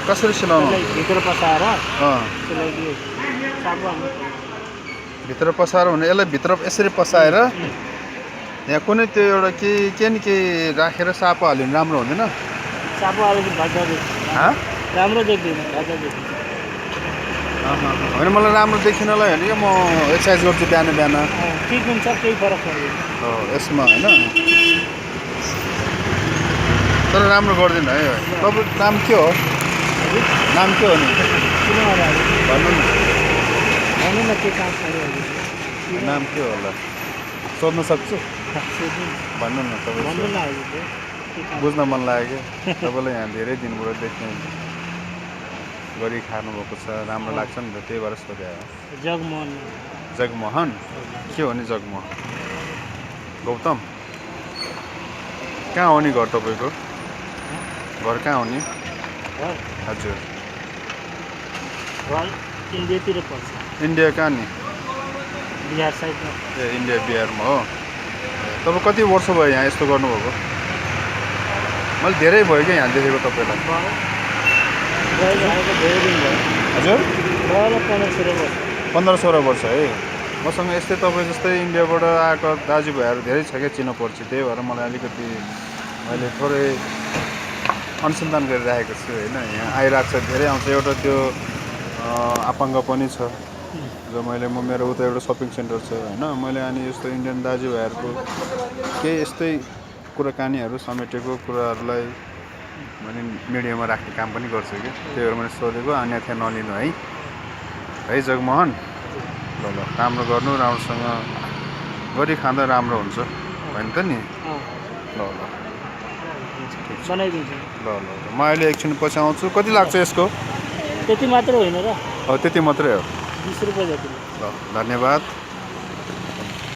कसरी सिलाउनु? भित्र पसाएर अँ सिलाइदियो साबु हाल्नु भित्र पसाएर हुने यसलाई भित्र यसरी पसाएर यहाँ कुनै त्यो एउटा के नि के राखेर सापो हाल्यो भने राम्रो हुँदैन? साबु हालेपछि भद्दा देख्छ हाँ राम्रो देख्दैन भद्दा देख्छ होइन मलाई राम्रो देखिनलाई होइन कि म एक्सर्साइज गर्छु बिहान बिहान ठिक हुन्छ केही फरक पर्दैन हो यसमा होइन तर राम्रो गर्दैन है तपाईँको नाम के हो? नाम के हो नि? किन भन्नु न भन्नु न के काम पऱ्यो नाम के होला सोध्न सक्छु? भन्नु न तपाईँ भन्नु न अहिले बुझ्न मन लाग्यो क्या तपाईँलाई यहाँ धेरै दिनबाट देख्ने गरी खानुभएको छ राम्रो लाग्छ नि त त्यही भएर सोधे हो। जगमोहन जगमोहन के हो नि जगमोहन? गौतम कहाँ हो नि घर तपाईँको? घर कहाँ हो नि? घर हजुर घर इन्डियातिर पर्छ इन्डिया कहाँ नि? बिहार साइडमा ए इन्डिया बिहारमा हो। तपाईँ कति वर्ष भयो यहाँ यस्तो गर्नुभएको? मैले धेरै भयो क्या यहाँ देखेको तपाईँलाई। धेरै दिन भयो हजुर 15-16 वर्ष 15-16 वर्ष है। मसँग यस्तै तपाईँ जस्तै इन्डियाबाट आएको दाजुभाइहरू धेरै छ क्या चिन्न पर्छ त्यही भएर मलाई अलिकति मैले थोरै अनुसन्धान गरिराखेको छु होइन। यहाँ आइरहेको छ धेरै आउँछ एउटा त्यो आपाङ्ग पनि छ जो मेरो उता एउटा सपिङ सेन्टर छ होइन मैले अनि यस्तो इन्डियन दाजुभाइहरूको केही यस्तै कुराकानीहरू समेटेको कुराहरूलाई मैले मिडियामा राख्ने काम पनि गर्छु कि त्यही भएर मैले सोधेको अन्यथा नलिनु है जगमोहन ल ल राम्रो गर्नु राम्रोसँग गरी खाँदा राम्रो हुन्छ होइन त नि ल ल बनाइदिन्छु ल ल म अहिले एकछिन पछि आउँछु। कति लाग्छ यसको? त्यति मात्र होइन र हो त्यति मात्रै हो 20 रुपियाँ जति ल धन्यवाद।